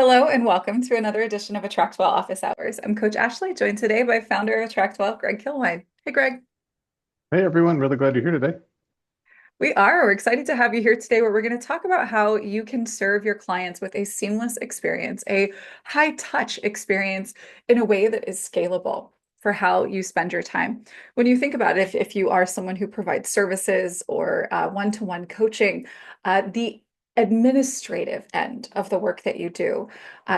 Hello and welcome to another edition of AttractWell Office Hours. I'm Coach Ashley, joined today by founder of AttractWell, Greg Kilwine. Hey, Greg. Hey everyone, really glad you're here today. We're excited to have you here today where we're going to talk about how you can serve your clients with a seamless experience, a high touch experience in a way that is scalable for how you spend your time. When you think about it, if you are someone who provides services or one-to-one coaching, the administrative end of the work that you do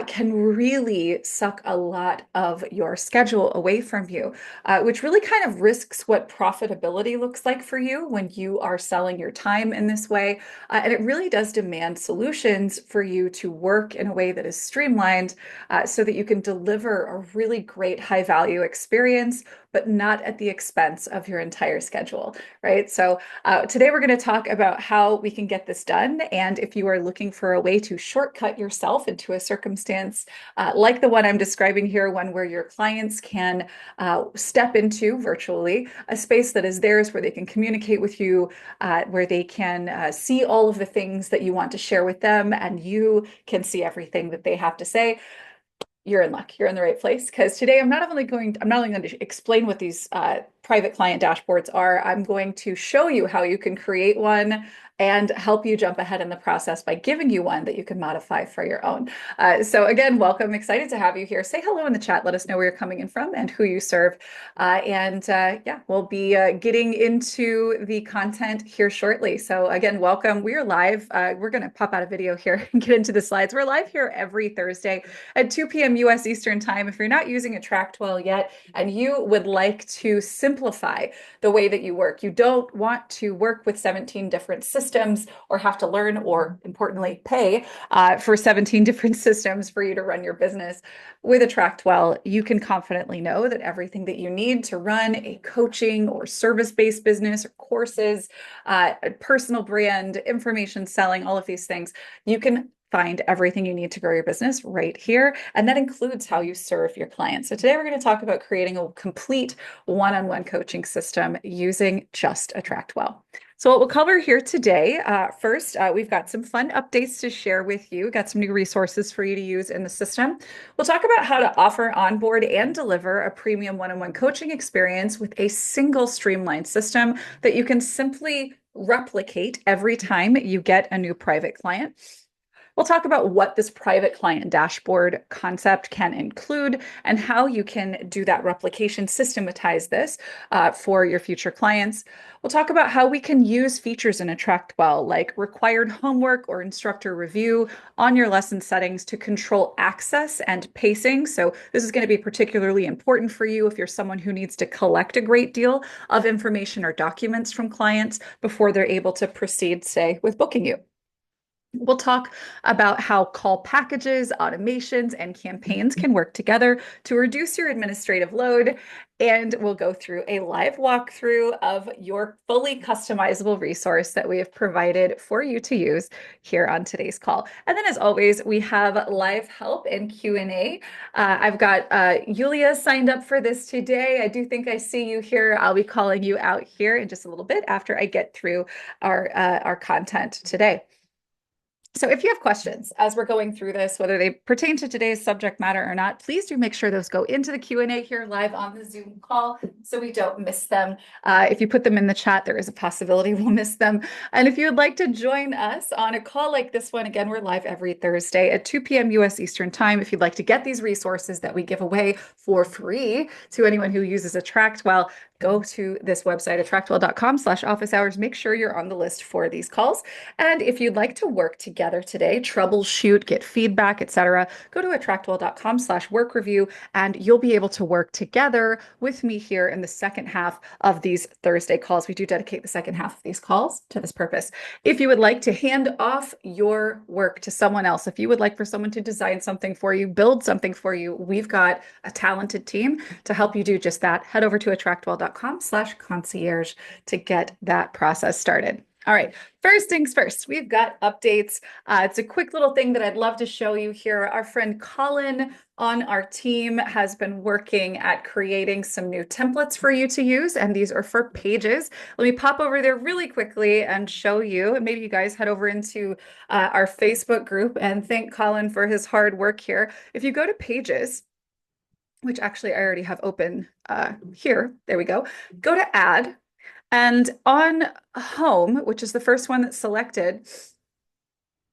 can really suck a lot of your schedule away from you, which really kind of risks what profitability looks like for you when you are selling your time in this way. And it really does demand solutions for you to work in a way that is streamlined so that you can deliver a really great high value experience, but not at the expense of your entire schedule, right? So today we're going to talk about how we can get this done. And if you are looking for a way to shortcut yourself into a circumstance like the one I'm describing here, one where your clients can step into virtually a space that is theirs, where they can communicate with you, where they can see all of the things that you want to share with them, and you can see everything that they have to say. You're in luck. You're in the right place because today I'm not only going to explain what these private client dashboards are, I'm going to show you how you can create one and help you jump ahead in the process by giving you one that you can modify for your own. So again, welcome. Excited to have you here. Say hello in the chat. Let us know where you're coming in from and who you serve. Yeah, we'll be getting into the content here shortly. So again, welcome. We are live. We're going to pop out a video here and get into the slides. We're live here every Thursday at 2 p.m. US Eastern Time. If you're not using AttractWell yet and you would like to simplify the way that you work, you don't want to work with 17 different systems or have to learn or, importantly, pay for 17 different systems for you to run your business. With AttractWell, you can confidently know that everything that you need to run a coaching or service-based business or courses, personal brand, information selling, all of these things, you can find everything you need to grow your business right here. And that includes how you serve your clients. So today we're going to talk about creating a complete one-on-one coaching system using just AttractWell. So what we'll cover here today, first, we've got some fun updates to share with you, got some new resources for you to use in the system. We'll talk about how to offer, onboard, and deliver a premium one-on-one coaching experience with a single streamlined system that you can simply replicate every time you get a new private client. We'll talk about what this private client dashboard concept can include and how you can do that replication, systematize this for your future clients. We'll talk about how we can use features in AttractWell, like required homework or instructor review on your lesson settings to control access and pacing. So this is going to be particularly important for you if you're someone who needs to collect a great deal of information or documents from clients before they're able to proceed, say, with booking you. We'll talk about how call packages, automations, and campaigns can work together to reduce your administrative load. And we'll go through a live walkthrough of your fully customizable resource that we have provided for you to use here on today's call. And then, as always, we have live help and Q&A. I've got Yulia signed up for this today. I do think I see you here. I'll be calling you out here in just a little bit after I get through our content today. So if you have questions as we're going through this, whether they pertain to today's subject matter or not, please do make sure those go into the Q&A here live on the Zoom call so we don't miss them. If you put them in the chat, there is a possibility we'll miss them. And if you would like to join us on a call like this one, again, we're live every Thursday at 2 p.m. US Eastern Time. If you'd like to get these resources that we give away for free to anyone who uses AttractWell, go to this website, attractwell.com/office hours. Make sure you're on the list for these calls. And if you'd like to work together today, troubleshoot, get feedback, etc., go to attractwell.com/work review, and you'll be able to work together with me here in the second half of these Thursday calls. We do dedicate the second half of these calls to this purpose. If you would like to hand off your work to someone else, if you would like for someone to design something for you, build something for you, we've got a talented team to help you do just that. Head over to attractwell.com/concierge to get that process started. All right. First things first, we've got updates. It's a quick little thing that I'd love to show you here. Our friend Colin on our team has been working at creating some new templates for you to use, and these are for pages. Let me pop over there really quickly and show you. And maybe you guys head over into our Facebook group and thank Colin for his hard work here. If you go to pages, which actually I already have open here, there we go. Go to add. And on home, which is the first one that's selected,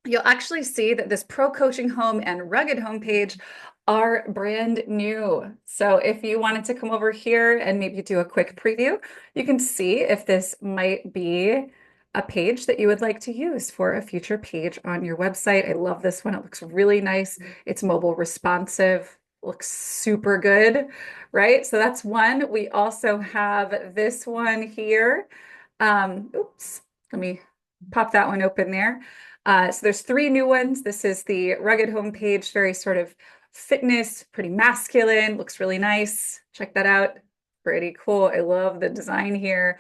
you'll actually see that this Pro Coaching Home and Rugged Home page are brand new. So if you wanted to come over here and maybe do a quick preview, you can see if this might be a page that you would like to use for a future page on your website. I love this one. It looks really nice. It's mobile responsive, looks super good, right? So that's one. We also have this one here. Oops, let me pop that one open there. So there's three new ones. This is the Rugged Home page, very sort of fitness, pretty masculine, looks really nice. Check that out. Pretty cool. I love the design here.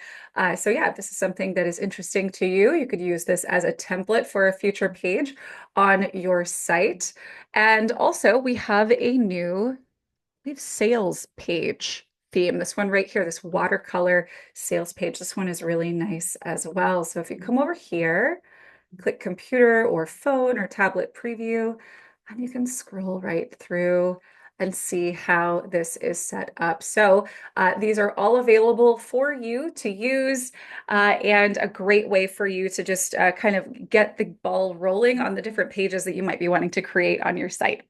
So yeah, if this is something that is interesting to you, you could use this as a template for a future page on your site. And also we have a new, we have sales page theme. This one right here, this watercolor sales page. This one is really nice as well. So if you come over here, click computer or phone or tablet preview, and you can scroll right through and see how this is set up. So these are all available for you to use and a great way for you to just kind of get the ball rolling on the different pages that you might be wanting to create on your site.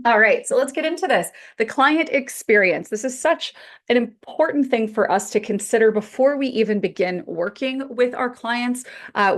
All right, so let's get into this. The client experience. This is such an important thing for us to consider before we even begin working with our clients.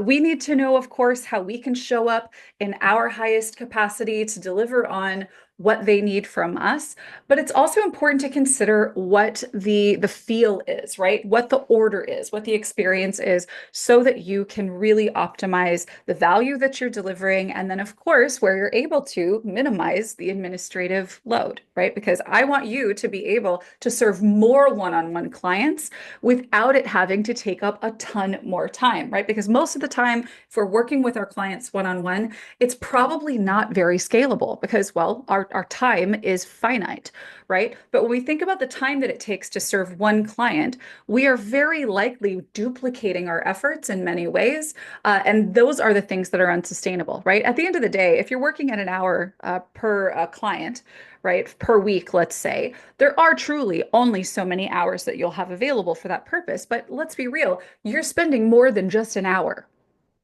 We need to know, of course, how we can show up in our highest capacity to deliver on what they need from us. But it's also important to consider what the feel is, right? What the order is, what the experience is, so that you can really optimize the value that you're delivering. And then, of course, where you're able to minimize the administrative load, right? Because I want you to be able to serve more one-on-one clients without it having to take up a ton more time, right? Because most of the time, if we're working with our clients one-on-one, it's probably not very scalable because, well, our time is finite, right? But when we think about the time that it takes to serve one client, we are very likely duplicating our efforts in many ways. And those are the things that are unsustainable, right? At the end of the day, if you're working at an hour per client, right, per week, let's say, there are truly only so many hours that you'll have available for that purpose. But let's be real, you're spending more than just an hour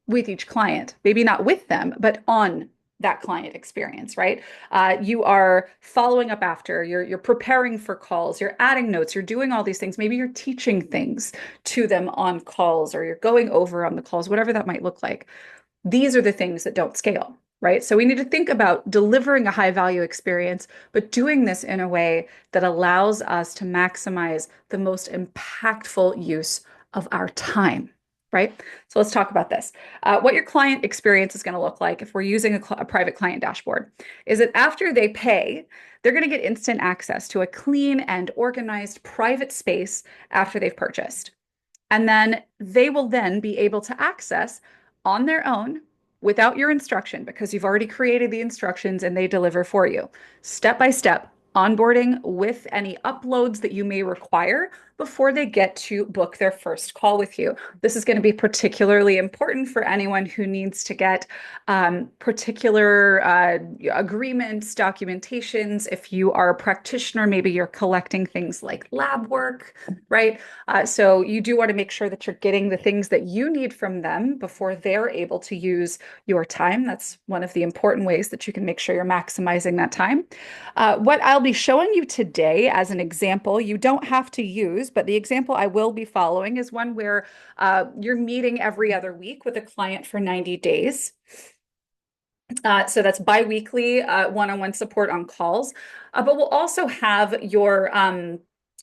with each client, maybe not with them, but on that client experience, right? You are following up after, you're preparing for calls, you're adding notes, you're doing all these things. Maybe you're teaching things to them on calls, or you're going over on the calls, whatever that might look like. These are the things that don't scale, right? So we need to think about delivering a high value experience, but doing this in a way that allows us to maximize the most impactful use of our time, right? So let's talk about this. What your client experience is going to look like if we're using a private client dashboard is that after they pay, they're going to get instant access to a clean and organized private space after they've purchased. And then they will then be able to access on their own without your instruction because you've already created the instructions and they deliver for you. Step by step, onboarding with any uploads that you may require before they get to book their first call with you. This is going to be particularly important for anyone who needs to get particular agreements, documentations. If you are a practitioner, maybe you're collecting things like lab work, right? So you do want to make sure that you're getting the things that you need from them before they're able to use your time. That's one of the important ways that you can make sure you're maximizing that time. What I'll be showing you today as an example, you don't have to use, but the example I will be following is one where you're meeting every other week with a client for 90 days. So that's biweekly one-on-one support on calls. But we'll also have your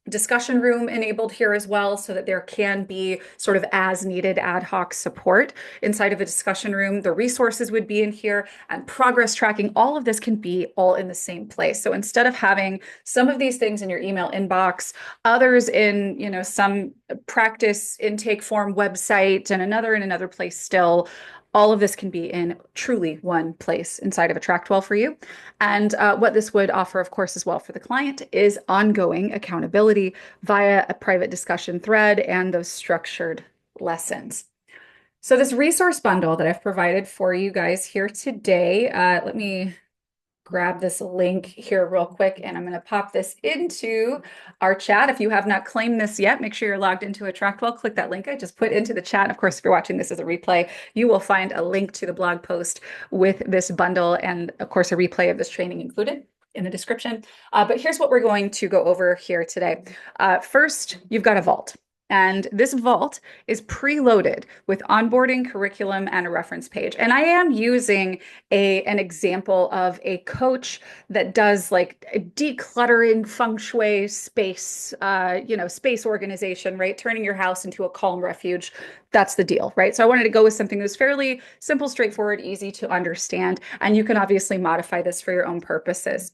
discussion room enabled here as well so that there can be sort of as needed ad hoc support inside of a discussion room. The resources would be in here and progress tracking. All of this can be all in the same place. So instead of having some of these things in your email inbox, others in, some practice intake form website and another in another place still, all of this can be in truly one place inside of AttractWell for you. And what this would offer, of course, as well for the client is ongoing accountability via a private discussion thread and those structured lessons. So this resource bundle that I've provided for you guys here today, let me grab this link here real quick, and I'm going to pop this into our chat. If you have not claimed this yet, make sure you're logged into AttractWell. Click that link I just put into the chat. Of course, if you're watching this as a replay, you will find a link to the blog post with this bundle and, of course, a replay of this training included in the description. But here's what we're going to go over here today. First, you've got a vault. And this vault is preloaded with onboarding, curriculum, and a reference page. And I am using an example of a coach that does like decluttering, feng shui, space, space organization, right? Turning your house into a calm refuge. That's the deal, right? So I wanted to go with something that was fairly simple, straightforward, easy to understand. And you can obviously modify this for your own purposes.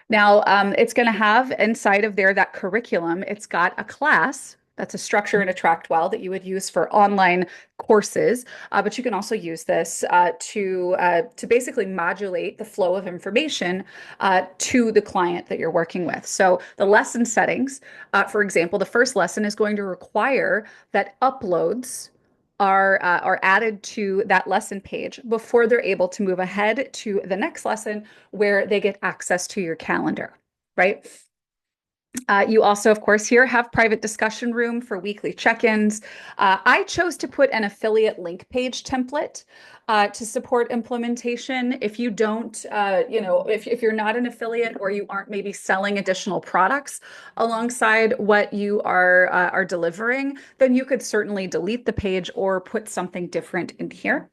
Now, it's going to have inside of there that curriculum, it's got a class. That's a structure in AttractWell that you would use for online courses, but you can also use this to basically modulate the flow of information to the client that you're working with. So the lesson settings, for example, the first lesson is going to require that uploads are added to that lesson page before they're able to move ahead to the next lesson where they get access to your calendar, right? You also, of course, here have private discussion room for weekly check-ins. I chose to put an affiliate link page template to support implementation. If you don't, if you're not an affiliate or you aren't maybe selling additional products alongside what you are delivering, then you could certainly delete the page or put something different in here.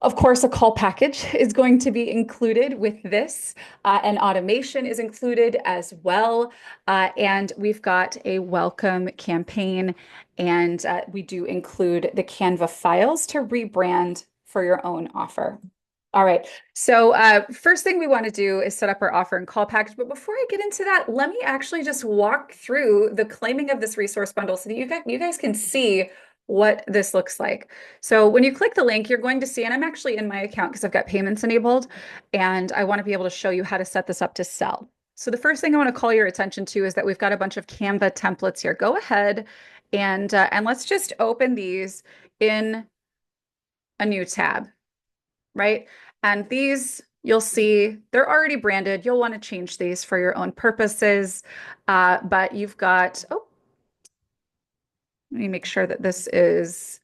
Of course, a call package is going to be included with this, and automation is included as well. And we've got a welcome campaign, and we do include the Canva files to rebrand for your own offer. All right, so first thing we want to do is set up our offer and call package. But before I get into that, let me actually just walk through the claiming of this resource bundle so that you guys can see what this looks like. So when you click the link, you're going to see, and I'm actually in my account because I've got payments enabled, and I want to be able to show you how to set this up to sell. So the first thing I want to call your attention to is that we've got a bunch of Canva templates here. Go ahead and let's just open these in a new tab, right? And these you'll see they're already branded. You'll want to change these for your own purposes, but you've got, oh, let me make sure that that is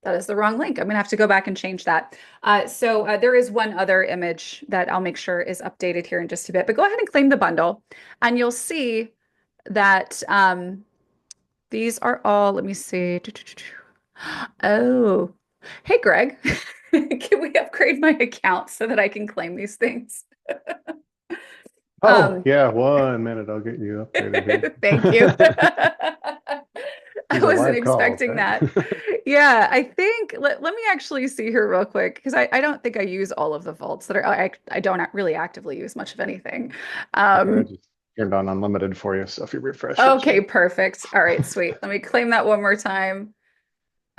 the wrong link. I'm gonna have to go back and change that. So there is one other image that I'll make sure is updated here in just a bit, but go ahead and claim the bundle and you'll see that these are all, let me see. Oh, hey, Greg, can we upgrade my account so that I can claim these things? Oh, Um, yeah, 1 minute. I'll get you updated here. Thank you. I These are wasn't live calls, expecting right? that. Yeah, I think let me actually see here real quick because I don't think I use all of the vaults that are I don't really actively use much of anything. Okay, I Um, just turned on unlimited for you, so if you refresh, you'll see okay, it. perfect. All right, sweet. Let me claim that one more time.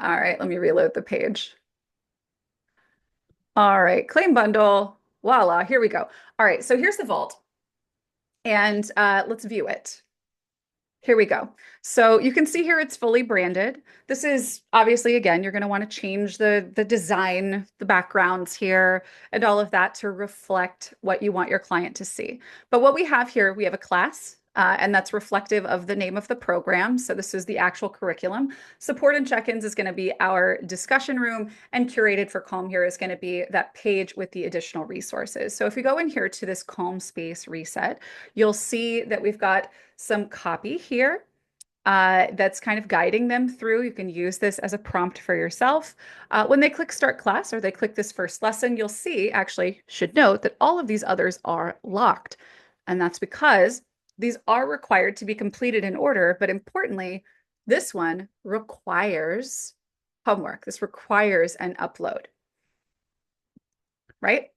All right, let me reload the page. All right, claim bundle. Voila, here we go. All right, so here's the vault, and let's view it. Here we go. So you can see here it's fully branded. This is obviously, again, you're going to want to change the design, the backgrounds here, and all of that to reflect what you want your client to see. But what we have here, we have a class, and that's reflective of the name of the program. So this is the actual curriculum. Support and check-ins is going to be our discussion room, and curated for Calm here is going to be that page with the additional resources. So if we go in here to this Calm Space Reset, you'll see that we've got some copy here that's kind of guiding them through. You can use this as a prompt for yourself. When they click start class or they click this first lesson, you'll see, actually should note that all of these others are locked. And that's because These are required to be completed in order, but importantly, this one requires homework. This requires an upload, right?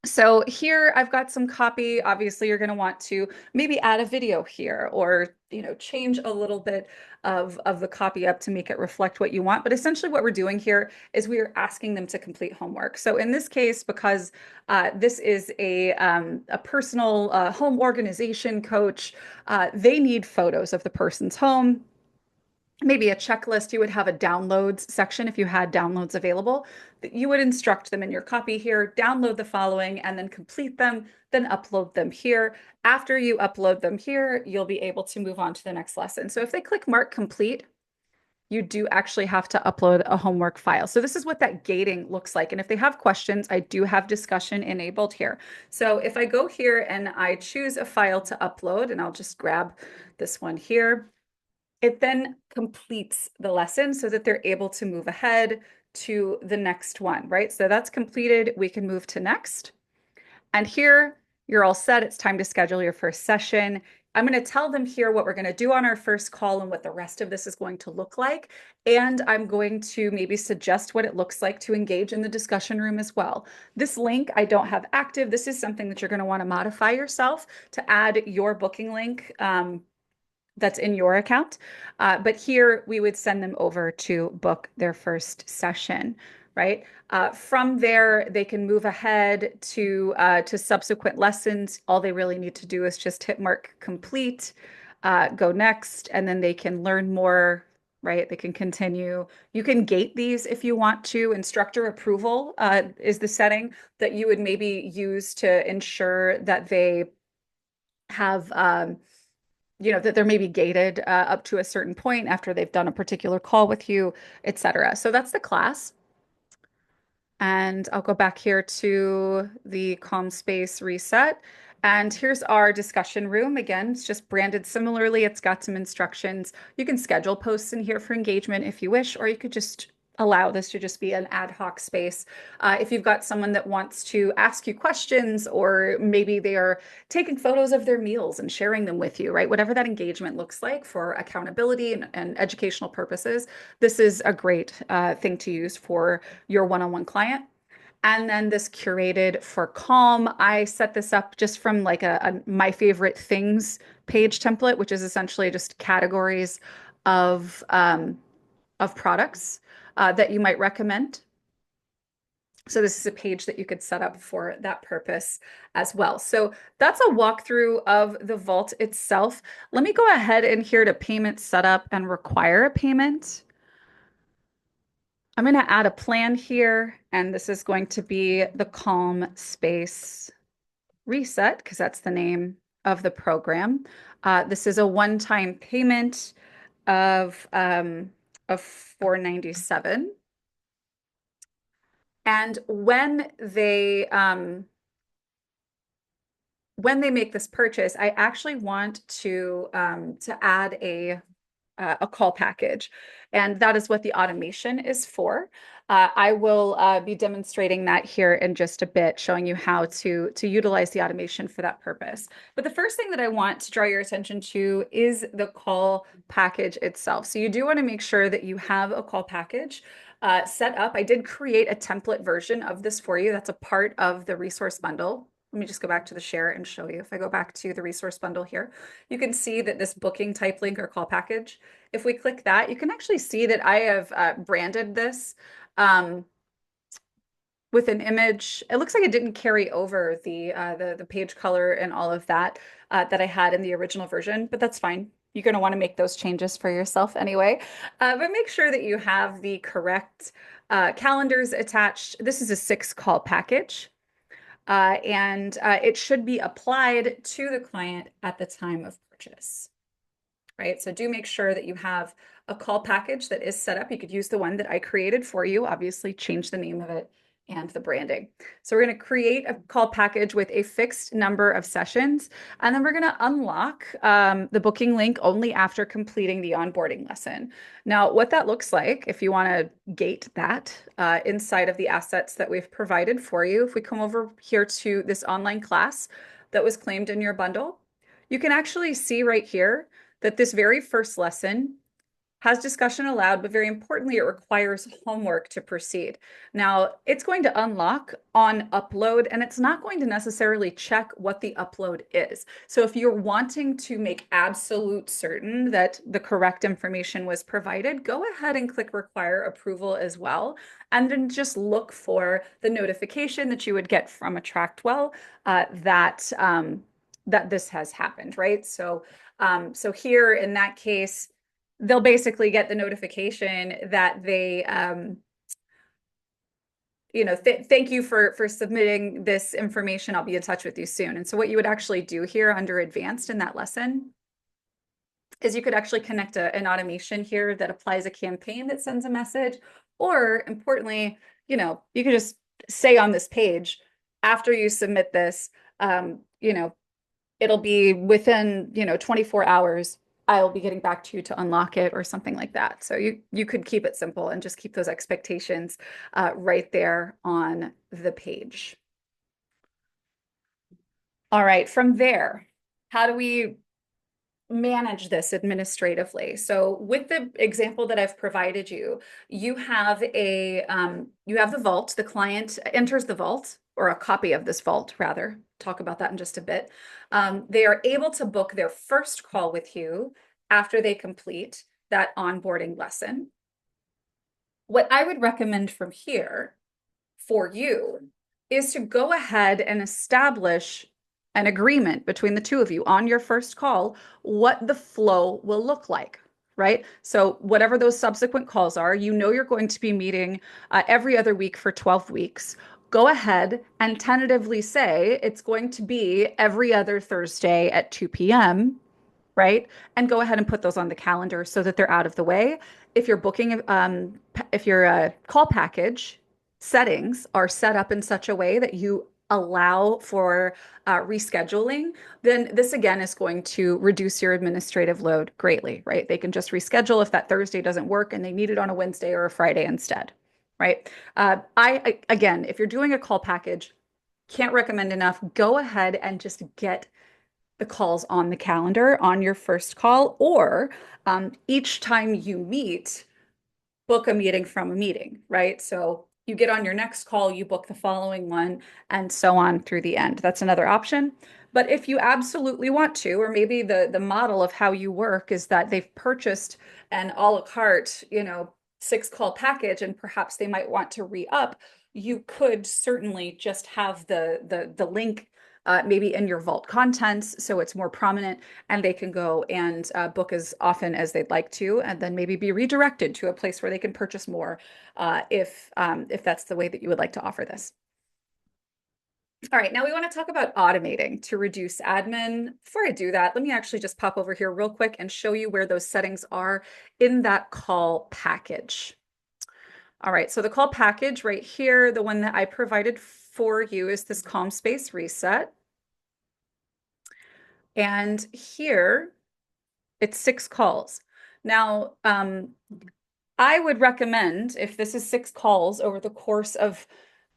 So here I've got some copy. Obviously, you're going to want to maybe add a video here or, change a little bit of the copy up to make it reflect what you want. But essentially what we're doing here is we are asking them to complete homework. So in this case, because this is a personal home organization coach, they need photos of the person's home, maybe a checklist. You would have a downloads section if you had downloads available. You would instruct them in your copy here, download the following and then complete them, then upload them here. After you upload them here, you'll be able to move on to the next lesson. So if they click mark complete, you do actually have to upload a homework file. So this is what that gating looks like. And if they have questions, I do have discussion enabled here. So if I go here and I choose a file to upload, and I'll just grab this one here, it then completes the lesson so that they're able to move ahead to the next one, right? So that's completed. We can move to next. And here you're all set. It's time to schedule your first session. I'm going to tell them here what we're going to do on our first call and what the rest of this is going to look like. And I'm going to maybe suggest what it looks like to engage in the discussion room as well. This link I don't have active. This is something that you're going to want to modify yourself to add your booking link. That's in your account. But here we would send them over to book their first session, right? From there, they can move ahead to subsequent lessons. All they really need to do is just hit mark complete, go next, and then they can learn more, right? They can continue. You can gate these if you want to. Instructor approval is the setting that you would maybe use to ensure that they have that they're maybe gated up to a certain point after they've done a particular call with you, etc. So that's the class. And I'll go back here to the calm space reset. And here's our discussion room. Again, it's just branded similarly. It's got some instructions. You can schedule posts in here for engagement if you wish, or you could just allow this to just be an ad hoc space. If you've got someone that wants to ask you questions, or maybe they are taking photos of their meals and sharing them with you, right? Whatever that engagement looks like for accountability and educational purposes, this is a great thing to use for your one-on-one client. And then this curated for calm, I set this up just from like a my favorite things page template, which is essentially just categories of products that you might recommend. So this is a page that you could set up for that purpose as well. So that's a walkthrough of the Vault itself. Let me go ahead and here to payment setup and require a payment. I'm going to add a plan here, and this is going to be the Calm Space Reset because that's the name of the program. This is a one-time payment of $497. And when they make this purchase, I actually want to add a call package, and that is what the automation is for. I will be demonstrating that here in just a bit, showing you how to utilize the automation for that purpose. But the first thing that I want to draw your attention to is the call package itself. So you do want to make sure that you have a call package set up. I did create a template version of this for you. That's a part of the resource bundle. Let me just go back to the share and show you. If I go back to the resource bundle here, you can see that this booking type link or call package, if we click that, you can actually see that I have branded this with an image. It looks like it didn't carry over the page color and all of that that I had in the original version, but that's fine. You're going to want to make those changes for yourself anyway. But make sure that you have the correct calendars attached. This is a 6-call package. And it should be applied to the client at the time of purchase, right? So do make sure that you have a call package that is set up. You could use the one that I created for you, obviously change the name of it and the branding. So we're going to create a call package with a fixed number of sessions, and then we're going to unlock the booking link only after completing the onboarding lesson. Now, what that looks like, if you want to gate that inside of the assets that we've provided for you, if we come over here to this online class that was claimed in your bundle, you can actually see right here that this very first lesson has discussion allowed, but very importantly, it requires homework to proceed. Now, it's going to unlock on upload, and it's not going to necessarily check what the upload is. So if you're wanting to make absolute certain that the correct information was provided, go ahead and click require approval as well. And then just look for the notification that you would get from AttractWell that this has happened, right? So here in that case, they'll basically get the notification that they thank you for submitting this information. I'll be in touch with you soon. And so what you would actually do here under advanced in that lesson is you could actually connect an automation here that applies a campaign that sends a message, or importantly, you could just say on this page, after you submit this, it'll be within 24 hours. I'll be getting back to you to unlock it or something like that. So you could keep it simple and just keep those expectations right there on the page. All right, from there, how do we manage this administratively? So with the example that I've provided you, you have the vault. The client enters the vault, or a copy of this vault, rather. Talk about that in just a bit. They are able to book their first call with you after they complete that onboarding lesson. What I would recommend from here for you is to go ahead and establish an agreement between the two of you on your first call, what the flow will look like, right? So whatever those subsequent calls are, you're going to be meeting every other week for 12 weeks. Go ahead and tentatively say it's going to be every other Thursday at 2 p.m., right? And go ahead and put those on the calendar so that they're out of the way. If you're booking, if your call package settings are set up in such a way that you allow for rescheduling, then this again is going to reduce your administrative load greatly, right? They can just reschedule if that Thursday doesn't work and they need it on a Wednesday or a Friday instead, right? Again, if you're doing a call package, can't recommend enough, go ahead and just get the calls on the calendar on your first call, or each time you meet, book a meeting from a meeting, right? So you get on your next call, you book the following one, and so on through the end. That's another option. But if you absolutely want to, or maybe the model of how you work is that they've purchased an a la carte, 6 call package, and perhaps they might want to re-up, you could certainly just have the link maybe in your vault contents so it's more prominent, and they can go and book as often as they'd like to, and then maybe be redirected to a place where they can purchase more if that's the way that you would like to offer this. All right, now we want to talk about automating to reduce admin. Before I do that, let me actually just pop over here real quick and show you where those settings are in that call package. All right, so the call package right here, the one that I provided for you is this calm space reset. And here it's 6 calls. Now, I would recommend if this is 6 calls over the course of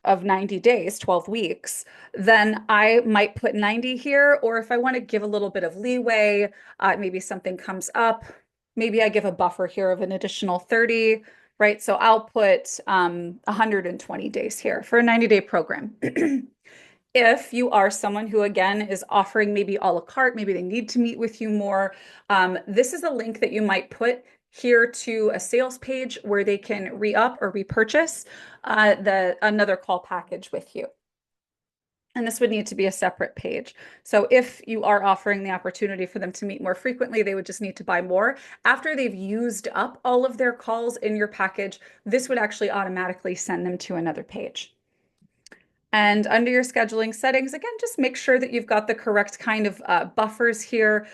90 days, 12 weeks, then I might put 90 here. Or if I want to give a little bit of leeway, maybe something comes up, maybe I give a buffer here of an additional 30, right? So I'll put 120 days here for a 90-day program. If you are someone who, again, is offering maybe a la carte, maybe they need to meet with you more, this is a link that you might put here to a sales page where they can re-up or repurchase another call package with you. And this would need to be a separate page. So if you are offering the opportunity for them to meet more frequently, they would just need to buy more. After they've used up all of their calls in your package, this would actually automatically send them to another page. And under your scheduling settings, again, just make sure that you've got the correct kind of buffers here.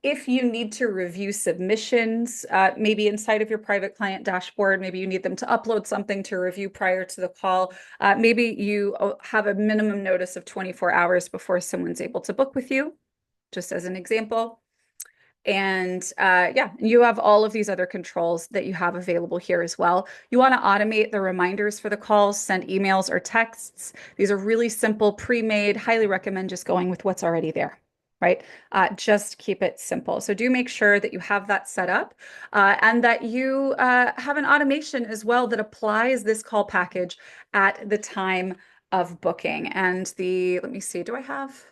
If you need to review submissions, maybe inside of your private client dashboard, maybe you need them to upload something to review prior to the call. Maybe you have a minimum notice of 24 hours before someone's able to book with you, just as an example. And yeah, you have all of these other controls that you have available here as well. You want to automate the reminders for the calls, send emails or texts. These are really simple, pre-made. Highly recommend just going with what's already there, right? Just keep it simple. So do make sure that you have that set up and that you have an automation as well that applies this call package at the time of booking. And let me see, do I have?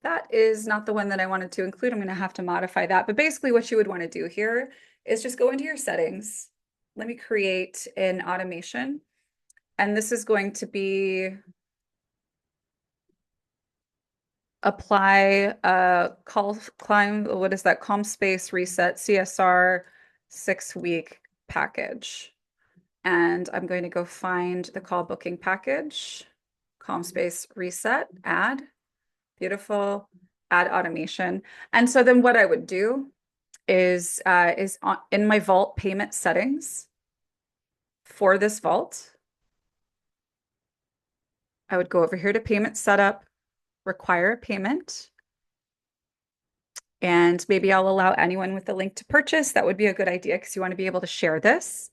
That is not the one that I wanted to include. I'm going to have to modify that. But basically what you would want to do here is just go into your settings. Let me create an automation. And this is going to be apply what is that? Calm space reset CSR 6-week package. And I'm going to go find the call booking package, calm space reset, add, beautiful, add automation. And so then what I would do is in my vault payment settings for this vault, I would go over here to payment setup, require a payment. And maybe I'll allow anyone with the link to purchase. That would be a good idea because you want to be able to share this.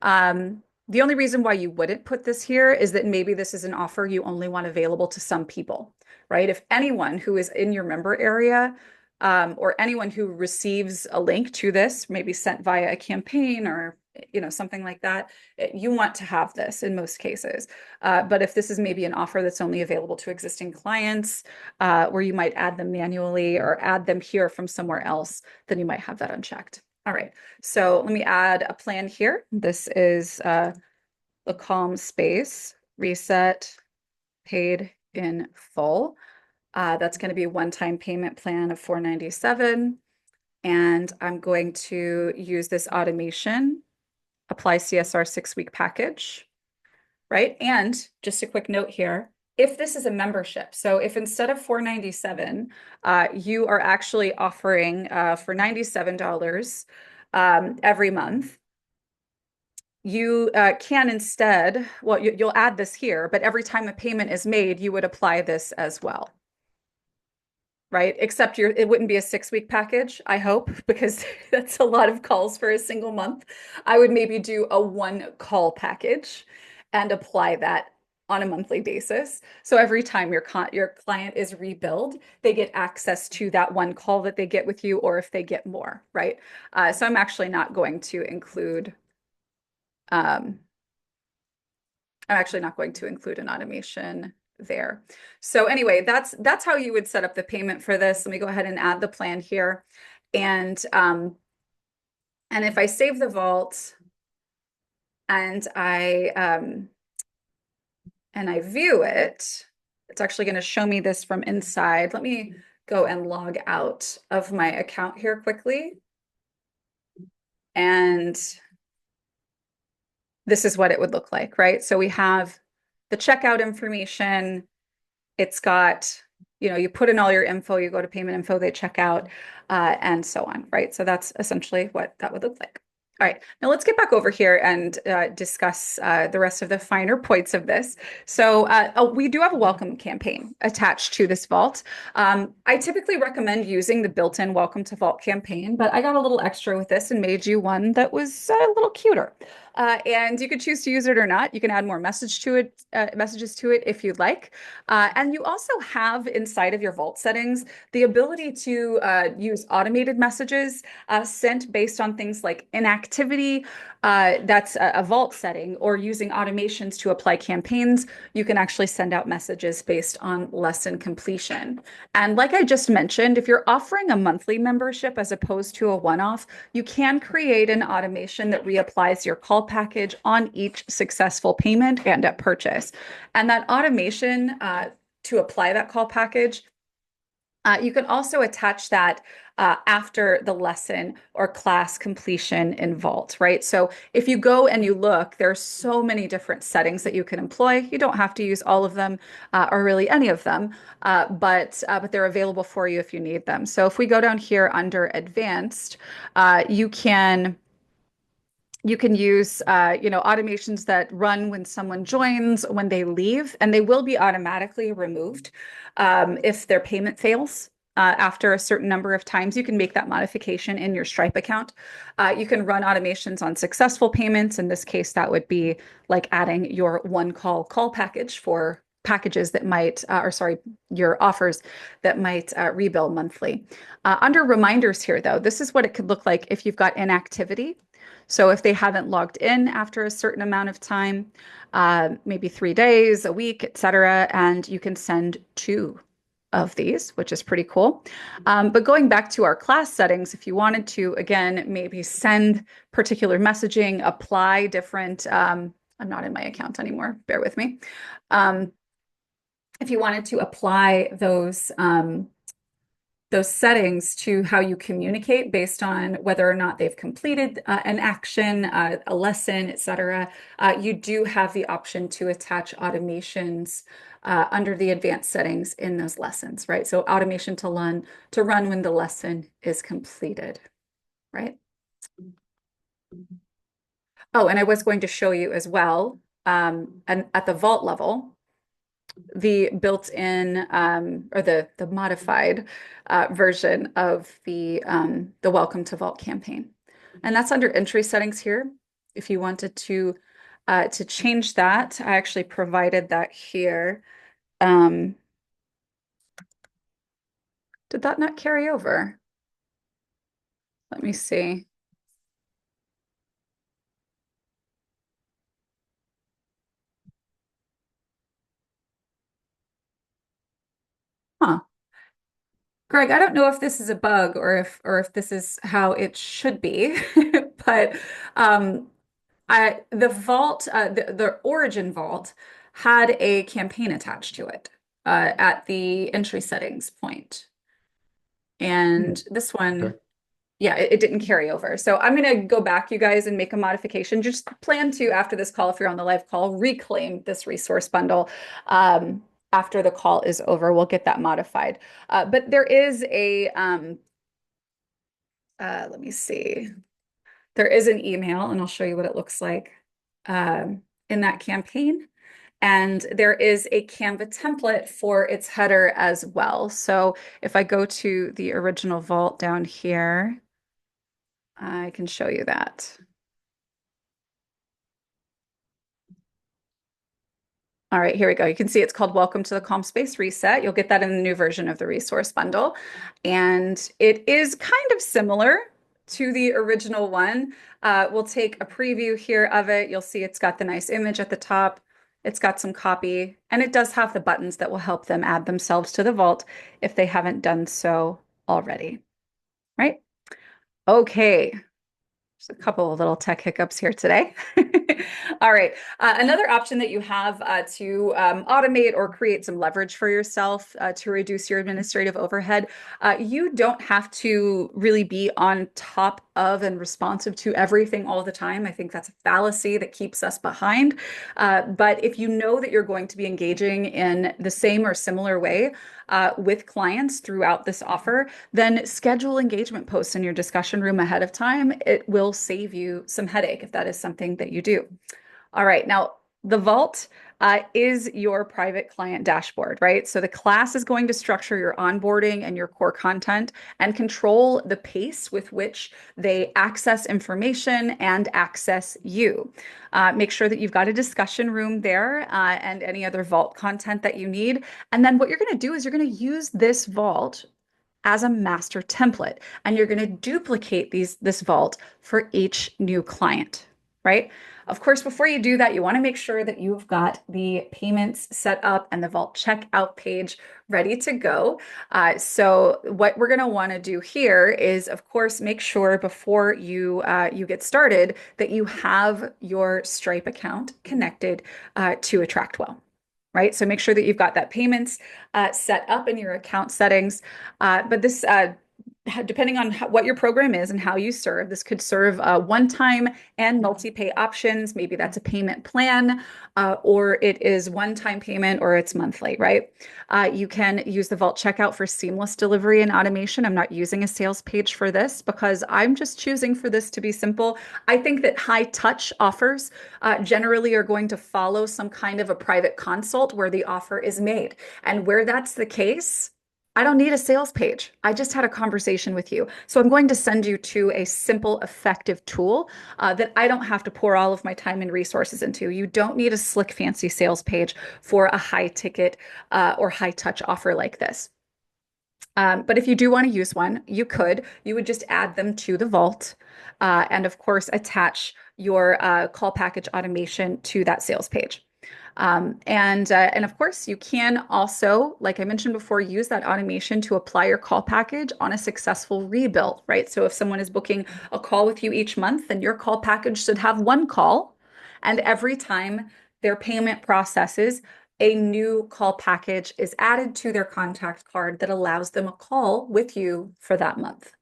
The only reason why you wouldn't put this here is that maybe this is an offer you only want available to some people, right? If anyone who is in your member area or anyone who receives a link to this, maybe sent via a campaign or something like that, you want to have this in most cases. But if this is maybe an offer that's only available to existing clients, where you might add them manually or add them here from somewhere else, then you might have that unchecked. All right, so let me add a plan here. This is the calm space reset paid in full. That's going to be a one-time payment plan of $497. And I'm going to use this automation, apply CSR 6-week package, right? And just a quick note here, if this is a membership, so if instead of $497, you are actually offering for $97 every month, you can instead, well, you'll add this here, but every time a payment is made, you would apply this as well. Right? Except it wouldn't be a 6-week package, I hope, because that's a lot of calls for a single month. I would maybe do a 1-call package and apply that on a monthly basis. So every time your client is rebilled, they get access to that 1 call that they get with you, or if they get more, right? So I'm actually not going to include an automation there. So anyway, that's how you would set up the payment for this. Let me go ahead and add the plan here. And if I save the vault and I view it, it's actually going to show me this from inside. Let me go and log out of my account here quickly. And this is what it would look like, right? So we have the checkout information. It's got, you put in all your info, you go to payment info, they check out, and so on, right? So that's essentially what that would look like. All right, now let's get back over here and discuss the rest of the finer points of this. So we do have a welcome campaign attached to this vault. I typically recommend using the built-in welcome to vault campaign, but I got a little extra with this and made you one that was a little cuter. And you could choose to use it or not. You can add more messages to it if you'd like. And you also have inside of your vault settings the ability to use automated messages sent based on things like inactivity. That's a vault setting, or using automations to apply campaigns. You can actually send out messages based on lesson completion. And like I just mentioned, if you're offering a monthly membership as opposed to a one-off, you can create an automation that reapplies your call package on each successful payment and at purchase. And that automation to apply that call package, you can also attach that after the lesson or class completion in Vault, right? So if you go and you look, there's so many different settings that you can employ. You don't have to use all of them or really any of them, but they're available for you if you need them. So if we go down here under Advanced, you can use automations that run when someone joins, when they leave, and they will be automatically removed if their payment fails. After a certain number of times, you can make that modification in your Stripe account. You can run automations on successful payments. In this case, that would be like adding your 1-call package for packages that might, or sorry, your offers that might rebill monthly. Under reminders here, though, this is what it could look like if you've got inactivity. So if they haven't logged in after a certain amount of time, maybe 3 days, a week, etc., and you can send two of these, which is pretty cool. But going back to our class settings, if you wanted to, again, maybe send particular messaging, apply different, I'm not in my account anymore, bear with me. Um, if you wanted to apply those settings to how you communicate based on whether or not they've completed an action, a lesson, etc., you do have the option to attach automations under the advanced settings in those lessons, right? So automation to run when the lesson is completed, right? Oh, and I was going to show you as well, and at the vault level, the built-in or the modified version of the Welcome to Vault campaign. And that's under entry settings here. If you wanted to change that, I actually provided that here. Did that not carry over? Let me see. Huh. Greg, I don't know if this is a bug or if this is how it should be, but the vault, the origin vault had a campaign attached to it at the entry settings point. Hmm. And this one, Okay. yeah, it didn't carry over. So I'm going to go back, you guys, and make a modification. Just plan to, after this call, if you're on the live call, reclaim this resource bundle. After the call is over, we'll get that modified. But there is let me see. There is an email, and I'll show you what it looks like in that campaign. And there is a Canva template for its header as well. So if I go to the original vault down here, I can show you that. All right, here we go. You can see it's called Welcome to the Calm Space Reset. You'll get that in the new version of the resource bundle. And it is kind of similar to the original one. We'll take a preview here of it. You'll see it's got the nice image at the top. It's got some copy, and it does have the buttons that will help them add themselves to the vault if they haven't done so already, right? Okay. Just a couple of little tech hiccups here today. All right. Another option that you have to automate or create some leverage for yourself to reduce your administrative overhead. You don't have to really be on top of and responsive to everything all the time. I think that's a fallacy that keeps us behind. But if you know that you're going to be engaging in the same or similar way with clients throughout this offer, then schedule engagement posts in your discussion room ahead of time. It will save you some headache if that is something that you do. All right, now the Vault is your private client dashboard, right? So the class is going to structure your onboarding and your core content and control the pace with which they access information and access you. Make sure that you've got a discussion room there and any other Vault content that you need. And then what you're going to do is you're going to use this Vault as a master template, and you're going to duplicate this vault for each new client, right? Of course, before you do that, you want to make sure that you've got the payments set up and the vault checkout page ready to go. So what we're going to want to do here is, of course, make sure before you get started that you have your Stripe account connected to AttractWell, right? So make sure that you've got that payments set up in your account settings. But this, depending on what your program is and how you serve, this could serve one-time and multi-pay options. Maybe that's a payment plan, or it is one-time payment, or it's monthly, right? You can use the Vault checkout for seamless delivery and automation. I'm not using a sales page for this because I'm just choosing for this to be simple. I think that high-touch offers generally are going to follow some kind of a private consult where the offer is made. And where that's the case, I don't need a sales page. I just had a conversation with you. So I'm going to send you to a simple, effective tool that I don't have to pour all of my time and resources into. You don't need a slick, fancy sales page for a high ticket or high touch offer like this. But if you do want to use one, you could. You would just add them to the vault, and of course, attach your call package automation to that sales page. And of course, you can also, like I mentioned before, use that automation to apply your call package on a successful rebill, right? So if someone is booking a call with you each month, then your call package should have one call, and every time their payment processes, a new call package is added to their contact card that allows them a call with you for that month.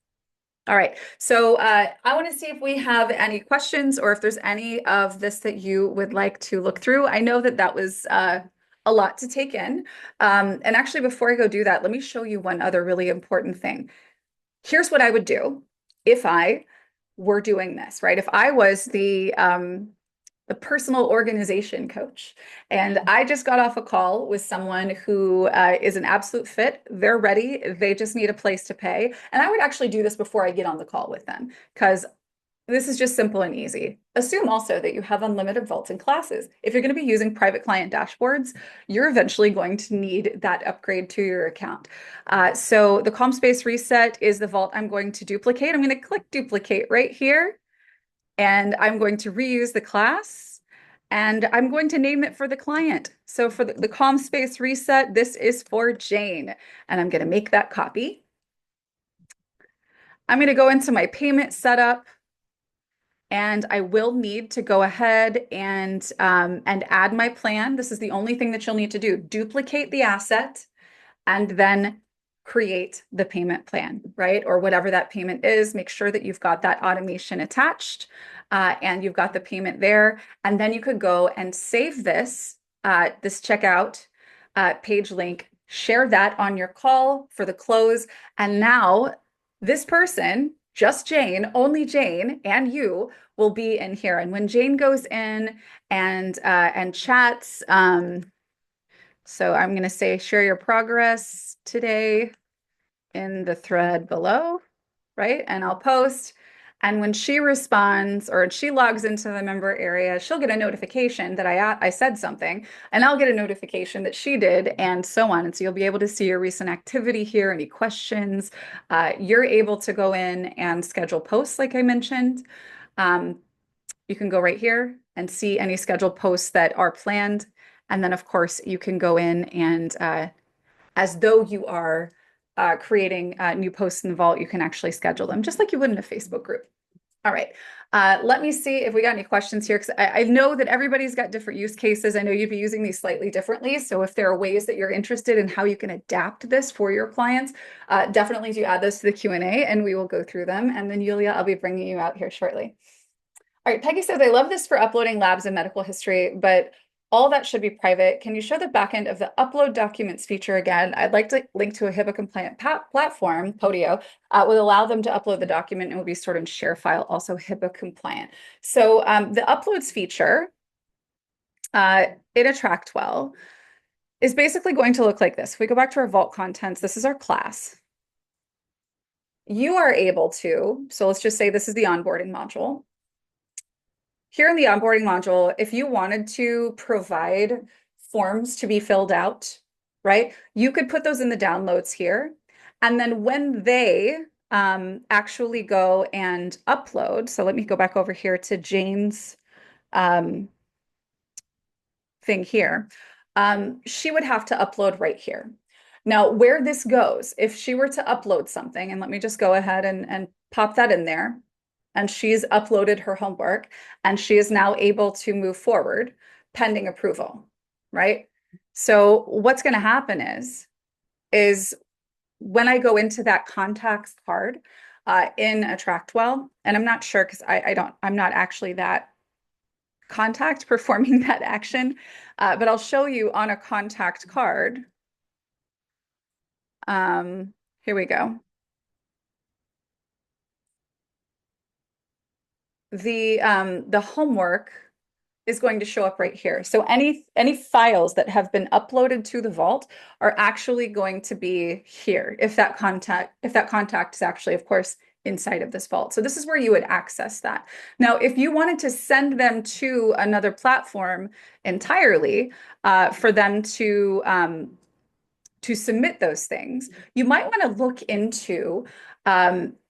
All right. So I want to see if we have any questions or if there's any of this that you would like to look through. I know that that was a lot to take in. And actually, before I go do that, let me show you one other really important thing. Here's what I would do if I were doing this, right? If I was the personal organization coach. And I just got off a call with someone who is an absolute fit. They're ready. They just need a place to pay. And I would actually do this before I get on the call with them because this is just simple and easy. Assume also that you have unlimited vaults and classes. If you're going to be using private client dashboards, you're eventually going to need that upgrade to your account. So the calm space reset is the vault I'm going to duplicate. I'm going to click duplicate right here and I'm going to reuse the class and I'm going to name it for the client. So for the calm space reset, this is for Jane, and I'm going to make that copy. I'm going to go into my payment setup, and I will need to go ahead and add my plan. This is the only thing that you'll need to do. Duplicate the asset and then create the payment plan, right? Or whatever that payment is. Make sure that you've got that automation attached and you've got the payment there. And then you could go and save this checkout page link, share that on your call for the close. And now this person, just Jane, only Jane, and you will be in here. And when Jane goes in and chats, so I'm going to say share your progress today in the thread below, right? And I'll post. And when she responds or she logs into the member area, she'll get a notification that I said something, and I'll get a notification that she did, and so on. And so you'll be able to see your recent activity here, any questions. You're able to go in and schedule posts, like I mentioned. You can go right here and see any scheduled posts that are planned. And then, of course, you can go in and as though you are creating new posts in the vault, you can actually schedule them just like you would in a Facebook group. All right. Let me see if we got any questions here because I know that everybody's got different use cases. I know you'd be using these slightly differently. So if there are ways that you're interested in how you can adapt this for your clients, definitely do add those to the Q&A and we will go through them. And then Yulia, I'll be bringing you out here shortly. All right, Peggy says, I love this for uploading labs and medical history, but all that should be private. Can you show the backend of the upload documents feature again? I'd like to link to a HIPAA compliant platform, Podio, will allow them to upload the document and will be stored in share file, also HIPAA compliant. So the uploads feature in AttractWell is basically going to look like this. If we go back to our vault contents, this is our class. You are able to, so let's just say this is the onboarding module. Here in the onboarding module, if you wanted to provide forms to be filled out, right, you could put those in the downloads here. And then when they actually go and upload, so let me go back over here to Jane's thing here. She would have to upload right here. Now, where this goes, if she were to upload something, and let me just go ahead and pop that in there, and she's uploaded her homework, and she is now able to move forward pending approval, right? So what's going to happen is when I go into that contacts card in AttractWell, and I'm not sure because I'm not actually that contact performing that action, but I'll show you on a contact card. Here we go. The homework is going to show up right here. So any files that have been uploaded to the vault are actually going to be here if that contact is actually, of course, inside of this vault. So this is where you would access that. Now, if you wanted to send them to another platform entirely, for them to submit those things, you might want to look into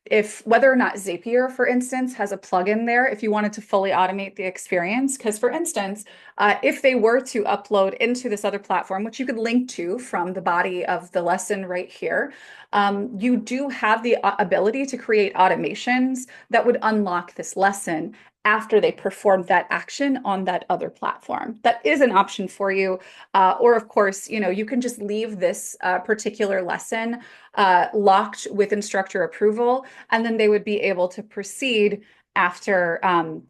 if whether or not Zapier, for instance, has a plugin there if you wanted to fully automate the experience. Because, for instance, if they were to upload into this other platform, which you could link to from the body of the lesson right here, you do have the ability to create automations that would unlock this lesson after they perform that action on that other platform. That is an option for you. Or of course, you can just leave this particular lesson locked with instructor approval, and then they would be able to proceed after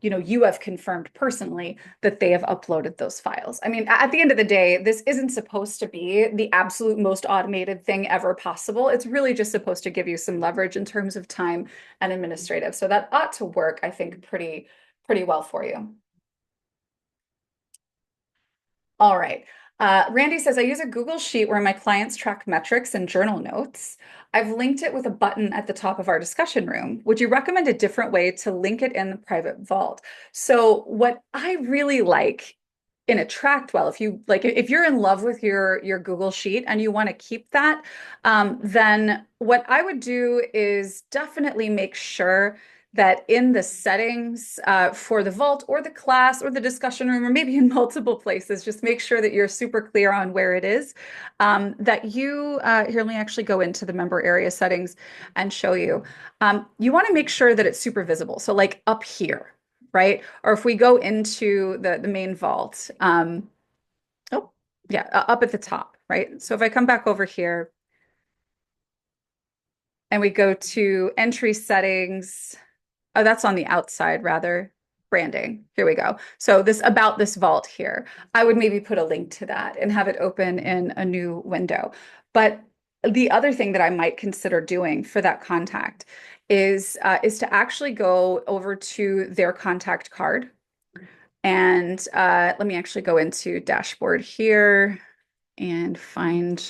you have confirmed personally that they have uploaded those files. I mean, at the end of the day, this isn't supposed to be the absolute most automated thing ever possible. It's really just supposed to give you some leverage in terms of time and administrative. So that ought to work, I think, pretty well for you. All right. Randy says, I use a Google Sheet where my clients track metrics and journal notes. I've linked it with a button at the top of our discussion room. Would you recommend a different way to link it in the private vault? So what I really like in AttractWell, if you're in love with your Google Sheet and you want to keep that, then what I would do is definitely make sure that in the settings for the vault or the class or the discussion room, or maybe in multiple places, just make sure that you're super clear on where it is. Here, let me actually go into the member area settings and show you. You want to make sure that it's super visible. So like up here, right? Or if we go into the main vault, oh, yeah, up at the top, right? So if I come back over here and we go to entry settings, oh, that's on the outside rather. Branding. Here we go. So this about this vault here, I would maybe put a link to that and have it open in a new window. But the other thing that I might consider doing for that contact is to actually go over to their contact card. And let me actually go into dashboard here and find.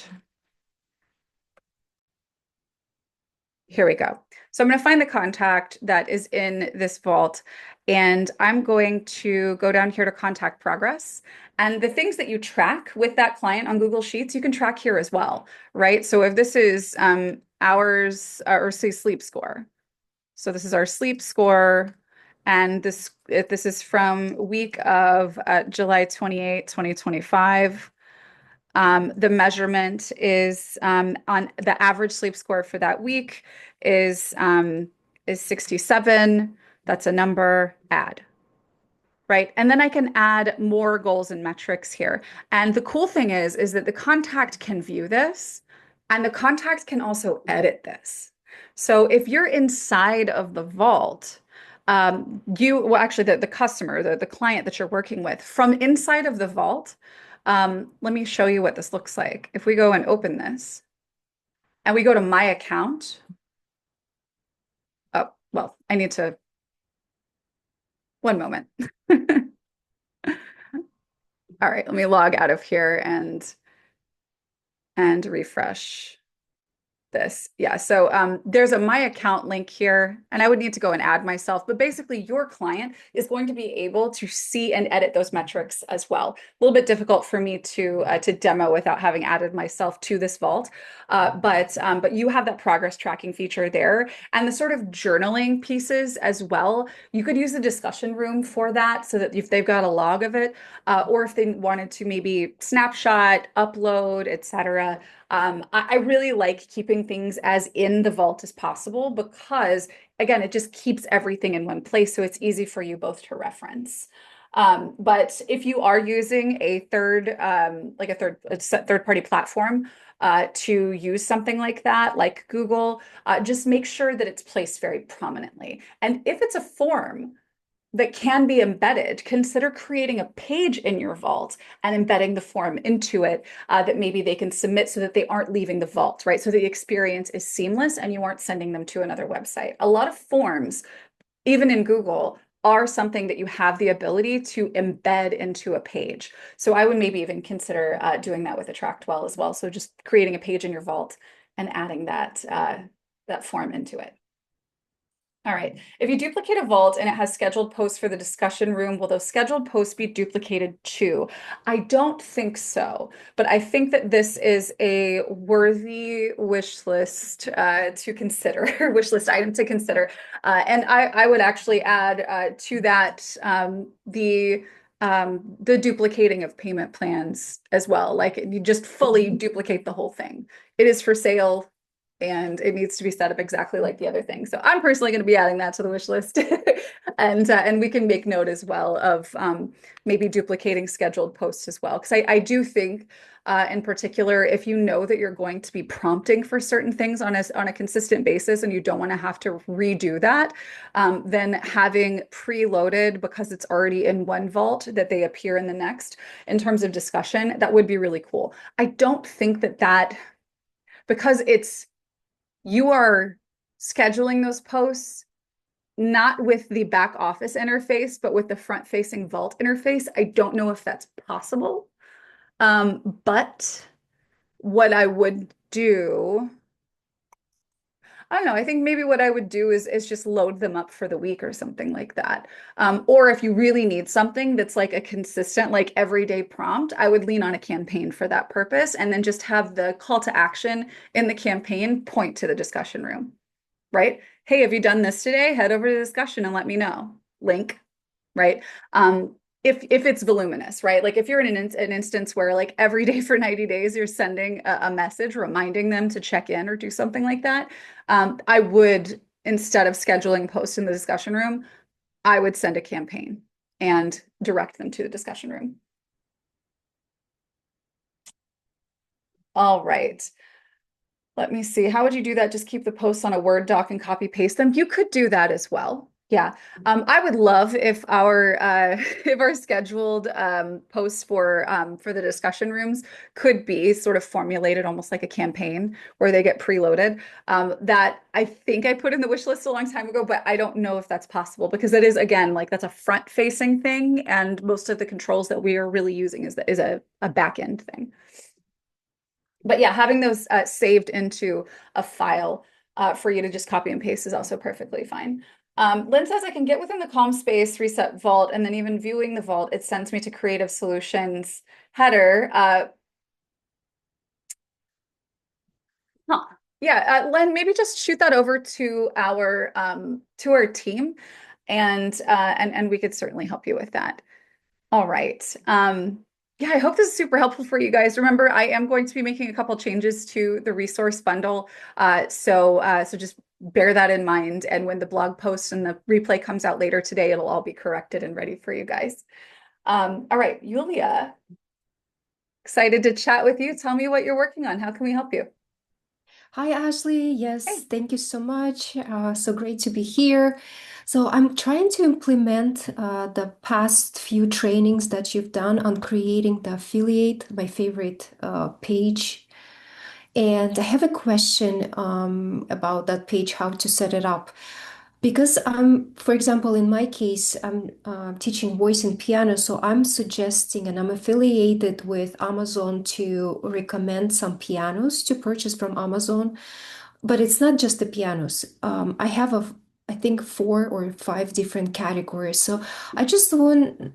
Here we go. So I'm going to find the contact that is in this vault, and I'm going to go down here to contact progress. And the things that you track with that client on Google Sheets, you can track here as well, right? So if this is hours or say sleep score. So this is our sleep score, and this is from week of July 28, 2025. The measurement is on the average sleep score for that week is 67. That's a number, add, right? And then I can add more goals and metrics here. And the cool thing is that the contact can view this and the contact can also edit this. So if you're inside of the vault, well, actually the customer, the client that you're working with from inside of the vault, let me show you what this looks like. If we go and open this and we go to my account, oh, well, I need to, one moment. All right, let me log out of here and refresh this. Yeah, so there's a My Account link here, and I would need to go and add myself, but basically your client is going to be able to see and edit those metrics as well. A little bit difficult for me to demo without having added myself to this vault, but you have that progress tracking feature there, and the sort of journaling pieces as well. You could use the discussion room for that, so that if they've got a log of it, or if they wanted to maybe snapshot, upload, etc. I really like keeping things as in the vault as possible because, again, it just keeps everything in one place, so it's easy for you both to reference. But if you are using a third-party platform to use something like that, like Google, just make sure that it's placed very prominently. And if it's a form that can be embedded, consider creating a page in your vault and embedding the form into it that maybe they can submit so that they aren't leaving the vault, right? So the experience is seamless and you aren't sending them to another website. A lot of forms, even in Google, are something that you have the ability to embed into a page. So I would maybe even consider doing that with AttractWell as well. So just creating a page in your vault and adding that form into it. All right. If you duplicate a vault and it has scheduled posts for the discussion room, will those scheduled posts be duplicated too? I don't think so, but I think that this is a worthy wish list to consider, wish list item to consider. And I would actually add to that the duplicating of payment plans as well. Like you just fully duplicate the whole thing. It is for sale and it needs to be set up exactly like the other thing. So I'm personally going to be adding that to the wish list, and we can make note as well of maybe duplicating scheduled posts as well. Because I do think, in particular, if you know that you're going to be prompting for certain things on a consistent basis, and you don't want to have to redo that, then having preloaded because it's already in one vault that they appear in the next in terms of discussion, that would be really cool. I don't think that because you are scheduling those posts not with the back office interface, but with the front facing vault interface. I don't know if that's possible. But what I would do, I don't know, I think maybe what I would do is just load them up for the week or something like that. Or if you really need something that's like a consistent, like everyday prompt, I would lean on a campaign for that purpose and then just have the call to action in the campaign point to the discussion room. Right? Hey, have you done this today? Head over to the discussion and let me know. Link, right? If it's voluminous, right? Like if you're in an instance where like every day for 90 days you're sending a message reminding them to check in or do something like that, I would, instead of scheduling posts in the discussion room, I would send a campaign and direct them to the discussion room. All right. Let me see. How would you do that? Just keep the posts on a Word doc and copy paste them. You could do that as well. Yeah. I would love if our if our scheduled posts for the discussion rooms could be sort of formulated almost like a campaign where they get preloaded. That I think I put in the wish list a long time ago, but I don't know if that's possible because it is again like that's a front facing thing, and most of the controls that we are really using is a back end thing. But yeah, having those saved into a file for you to just copy and paste is also perfectly fine. Lynn says I can get within the Calm space, reset vault, and then even viewing the vault, it sends me to Creative Solutions header. Huh. Yeah, Len, maybe just shoot that over to our team, and we could certainly help you with that. All right. Yeah, I hope this is super helpful for you guys. Remember, I am going to be making a couple changes to the resource bundle. So just bear that in mind. And when the blog post and the replay comes out later today, it'll all be corrected and ready for you guys. All right, Yulia, excited to chat with you. Tell me what you're working on. How can we help you? Hi, Ashley. Yes, Hey. thank you so much. So great to be here. So I'm trying to implement the past few trainings that you've done on creating the affiliate, my favorite page. And I have a question about that page, how to set it up. Because for example, in my case, I'm teaching voice and piano, so I'm suggesting and I'm affiliated with Amazon to recommend some pianos to purchase from Amazon. But it's not just the pianos. I have I think 4 or 5 different categories. So I just would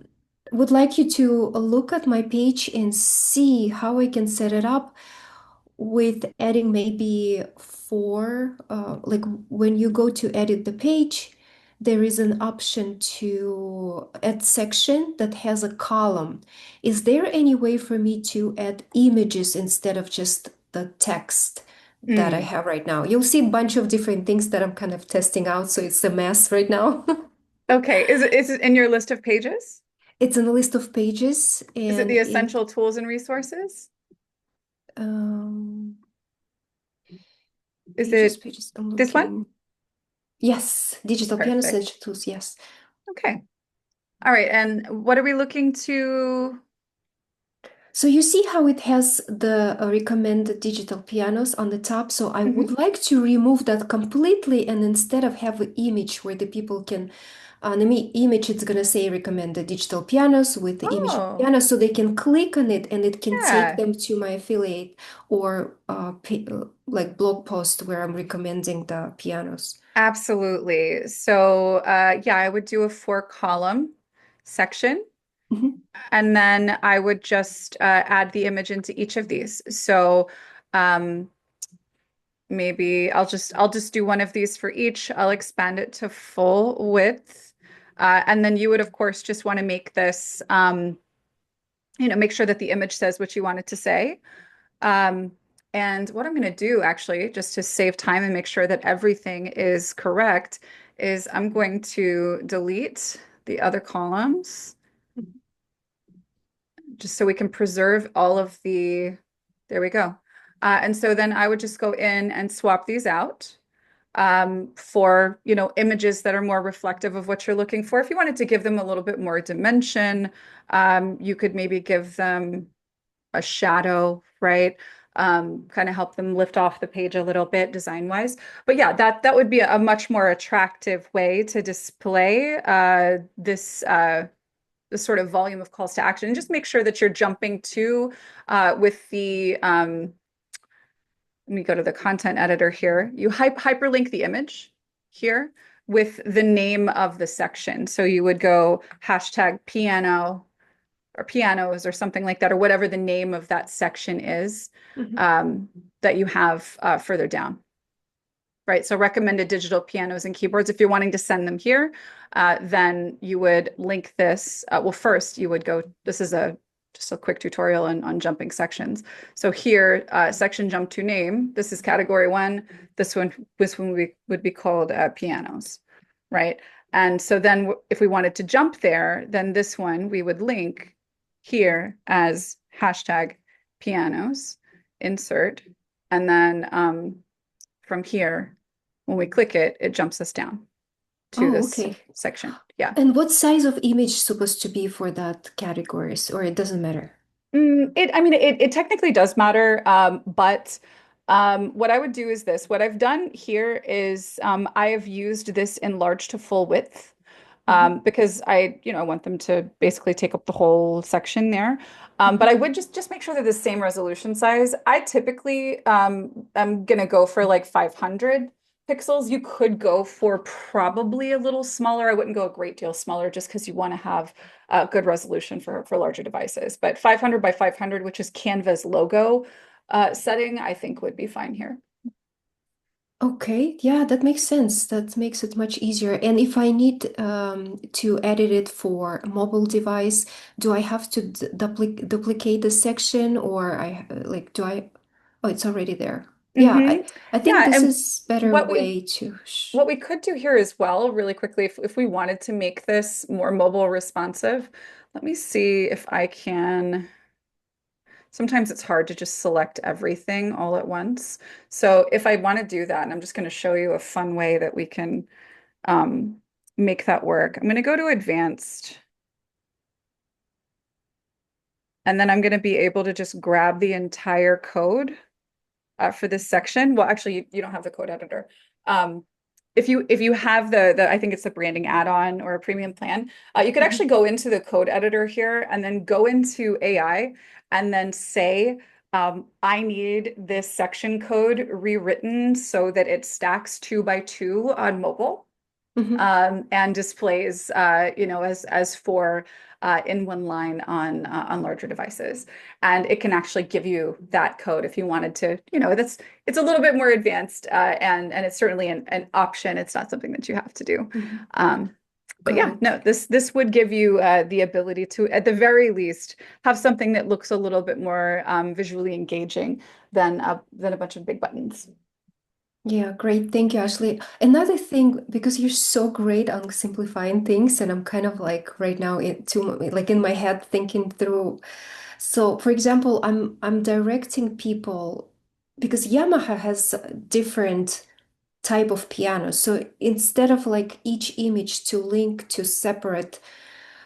like you to look at my page and see how I can set it up with adding maybe four, like when you go to edit the page, there is an option to add section that has a column. Is there any way for me to add images instead of just the text that I Mm. have right now? You'll see a bunch of different things that I'm kind of testing out, so it's a mess right now. Okay. Is it in your list of pages? It's in a list of pages Is it the and it essential tools and resources? um Is pages, it pages, I'm this one? looking. Yes, digital piano Perfect. essential tools. Yes. Okay. All right. And what are we looking to? So you see how it has the recommended digital pianos on the top. So I Mhm. would like to remove that completely, and instead of have an image where the people can, on the image, it's gonna say recommended digital pianos with the image of Oh, piano, so they can click on it and it can take yeah, them to my affiliate or like blog post where I'm recommending the pianos. absolutely. So, yeah, I would do a four column section. Mhm. And then I would just add the image into each of these. So um, maybe I'll just do one of these for each. I'll expand it to full width. And then you would, of course, just want to make this, make sure that the image says what you want it to say. Um, and what I'm going to do, actually, just to save time and make sure that everything is correct, is I'm going to delete the other columns just so we can preserve all of there we go. And so then I would just go in and swap these out for, images that are more reflective of what you're looking for. If you wanted to give them a little bit more dimension, you could maybe give them a shadow, right? Kind of help them lift off the page a little bit design wise. But yeah, that would be a much more attractive way to display this sort of volume of calls to action, and just make sure that you're jumping to with the let me go to the content editor here. You hyperlink the image here with the name of the section. So you would go hashtag piano or pianos or something like that, or whatever the name of that section is Mhm. um, that you have further down. Right, so recommended digital pianos and keyboards. If you're wanting to send them here, then you would link this. Well, first you would go, this is just a quick tutorial on jumping sections. So here, section jump to name, this is category one. This one would be called pianos, right? And so then if we wanted to jump there, then this one we would link here as hashtag pianos, insert, and then from here, when we click it, it jumps us down to Oh, this okay. section. Yeah. And what size of image supposed to be for that categories, or it doesn't matter? I mean, it technically does matter, but what I would do is this. What I've done here is I have used this enlarged to full width Mhm. because I want them to basically take up the whole section there. But I Mhm. would just make sure they're the same resolution size. I typically am gonna go for like 500 pixels. You could go for probably a little smaller. I wouldn't go a great deal smaller just because you want to have good resolution for larger devices. But 500 by 500, which is Canva's logo setting, I think would be fine here. Okay, yeah, that makes sense. That makes it much easier. And if I need to edit it for a mobile device, do I have to duplicate the section, or like do I? Oh, it's already there. Yeah, Hmm. I think Yeah, this and is better what we way to. what we could do here as well, really quickly, if we wanted to make this more mobile responsive, let me see if I can. Sometimes it's hard to just select everything all at once. So if I want to do that, and I'm just going to show you a fun way that we can um, make that work. I'm going to go to advanced, and then I'm going to be able to just grab the entire code for this section. Well, actually, you don't have the code editor. Um, if you have the I think it's the branding add-on or a premium plan, you could Mhm. actually go into the code editor here and then go into AI and then say, I need this section code rewritten so that it stacks 2 by 2 on mobile Mhm. and displays, as for in one line on larger devices. And it can actually give you that code if you wanted to. It's a little bit more advanced, and it's certainly an option. It's not something that you have to do. Mhm. Um, but Got yeah, it. no, this would give you the ability to, at the very least, have something that looks a little bit more visually engaging than a bunch of big buttons. Yeah, great. Thank you, Ashley. Another thing, because you're so great on simplifying things, and I'm kind of like right now like in my head thinking through. So, for example, I'm directing people because Yamaha has a different type of piano. So instead of like each image to link to separate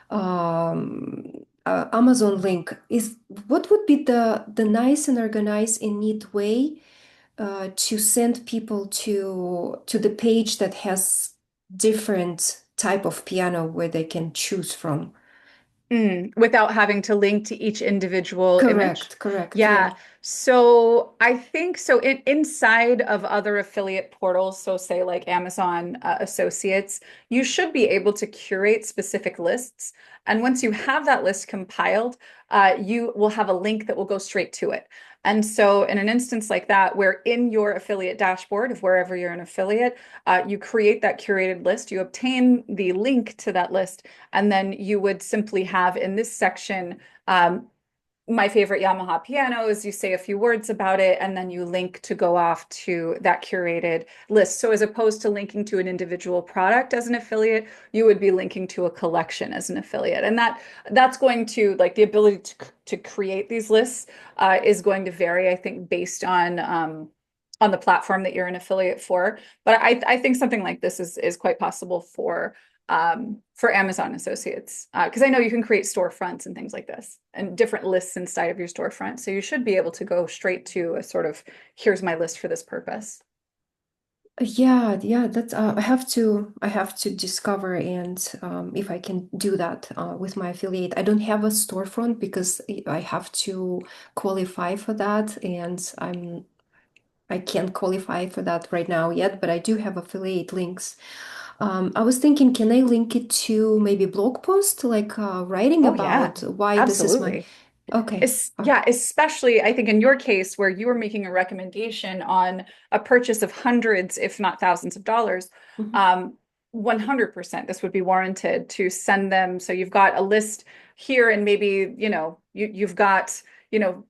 um, Amazon link, is what would be the nice and organized and neat way to send people to the page that has different type of piano where they can choose from? Without having to link to each individual image. Correct, correct. Yeah. Yeah. So I think so inside of other affiliate portals, so say like Amazon Associates, you should be able to curate specific lists. And once you have that list compiled, you will have a link that will go straight to it. And so in an instance like that, where in your affiliate dashboard of wherever you're an affiliate, you create that curated list, you obtain the link to that list, and then you would simply have in this section, my favorite Yamaha pianos, you say a few words about it, and then you link to go off to that curated list. So as opposed to linking to an individual product as an affiliate, you would be linking to a collection as an affiliate. And that's going to, like, the ability to create these lists is going to vary, I think, based on the platform that you're an affiliate for. But I think something like this is quite possible for Amazon Associates, because I know you can create storefronts and things like this and different lists inside of your storefront. So you should be able to go straight to a sort of, here's my list for this purpose. Yeah, yeah, that's I have to discover and if I can do that with my affiliate. I don't have a storefront because I have to qualify for that, and I can't qualify for that right now yet, but I do have affiliate links. I was thinking, can I link it to maybe blog post, like writing Oh yeah, about why this is my absolutely. okay. Yeah, especially I think in your case where you were making a recommendation on a purchase of hundreds, if not thousands of dollars, Mhm, um, 100% this would be warranted to send them. So you've got a list here and maybe, you've got,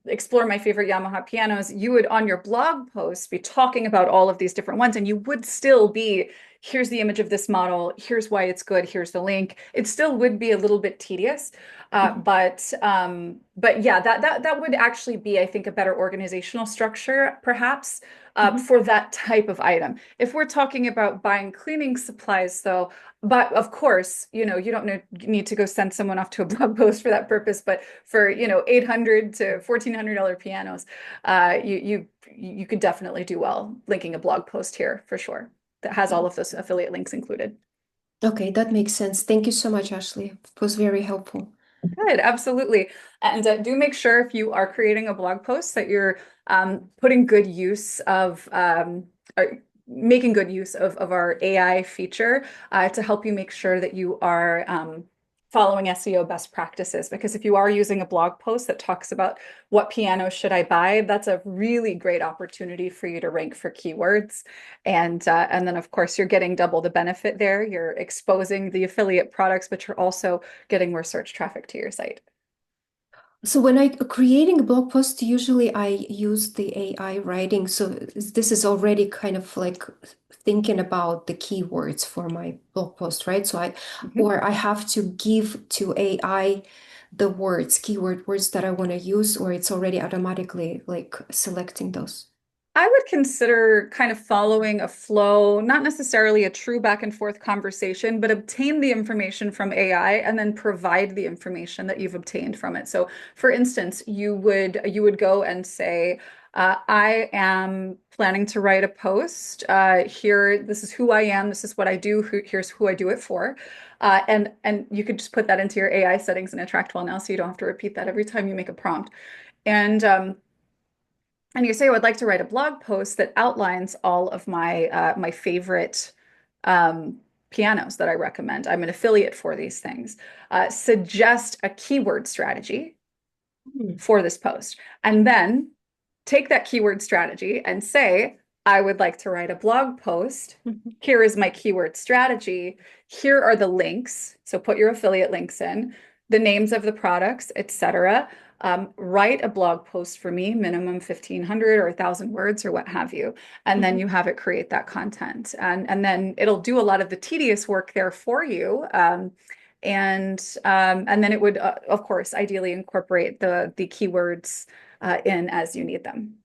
explore my favorite Yamaha pianos. You would on your blog post be talking about all of these different ones, and you would still be, here's the image of this model, here's why it's good, here's the link. It still would be a little bit tedious. mhm, But yeah, that would actually be, I think, a better organizational structure, perhaps, mhm. for that type of item. If we're talking about buying cleaning supplies, though, but of course, you don't need to go send someone off to a blog post for that purpose. But for, $800 to $1,400 pianos, you could definitely do well linking a blog post here for sure. That has all of those affiliate links included. Okay, that makes sense. Thank you so much, Ashley. It was very helpful. Good, absolutely. And do make sure if you are creating a blog post that you're putting good use of or making good use of our AI feature to help you make sure that you are following SEO best practices. Because if you are using a blog post that talks about what piano should I buy, that's a really great opportunity for you to rank for keywords. And then of course you're getting double the benefit there. You're exposing the affiliate products, but you're also getting more search traffic to your site. So when I creating a blog post, usually I use the AI writing. So this is already kind of like thinking about the keywords for my blog post, right? Mhm. Or I have to give to AI the words, keyword words that I want to use, or it's already automatically like selecting those. I would consider kind of following a flow, not necessarily a true back and forth conversation, but obtain the information from AI and then provide the information that you've obtained from it. So, for instance, you would go and say, I am planning to write a post. Here, this is who I am. This is what I do. Here's who I do it for. And you could just put that into your AI settings in AttractWell now, so you don't have to repeat that every time you make a prompt. And you say, I would like to write a blog post that outlines all of my favorite um, pianos that I recommend. I'm an affiliate for these things. Suggest a keyword strategy Hmm. for this post. And then take that keyword strategy and say, I would like to write a blog post. Mhm. Here is my keyword strategy. Here are the links. So put your affiliate links in, the names of the products, etc. Write a blog post for me, minimum 1,500 or 1,000 words or what have you. And then Mhm. you have it create that content. And then it'll do a lot of the tedious work there for you. And then it would, of course, ideally incorporate the keywords in as you need them.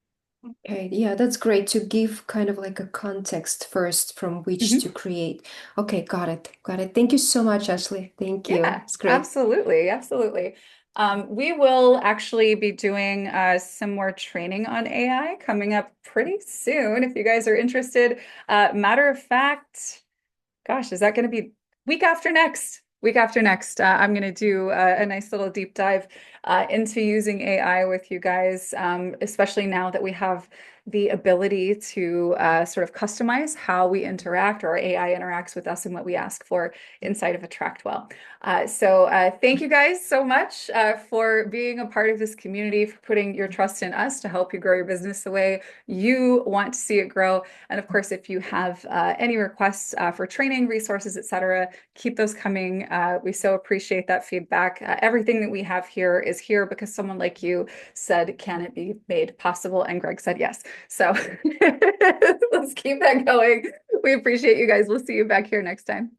Okay, yeah, that's great to give kind of like a context first from which to Mhm. create. Okay, got it. Got it. Thank you so much, Ashley. Thank you. Yeah, It's great. absolutely, absolutely. We will actually be doing some more training on AI coming up pretty soon if you guys are interested. Matter of fact, gosh, is that going to be week after next? Week after next, I'm going to do a nice little deep dive into using AI with you guys, especially now that we have the ability to sort of customize how we interact or AI interacts with us and what we ask for inside of AttractWell. So thank you guys so much for being a part of this community, for putting your trust in us to help you grow your business the way you want to see it grow. And of course, if you have any requests for training, resources, etc., keep those coming. We so appreciate that feedback. Everything that we have here is here because someone like you said, can it be made possible? And Greg said yes. So let's keep that going. We appreciate you guys. We'll see you back here next time.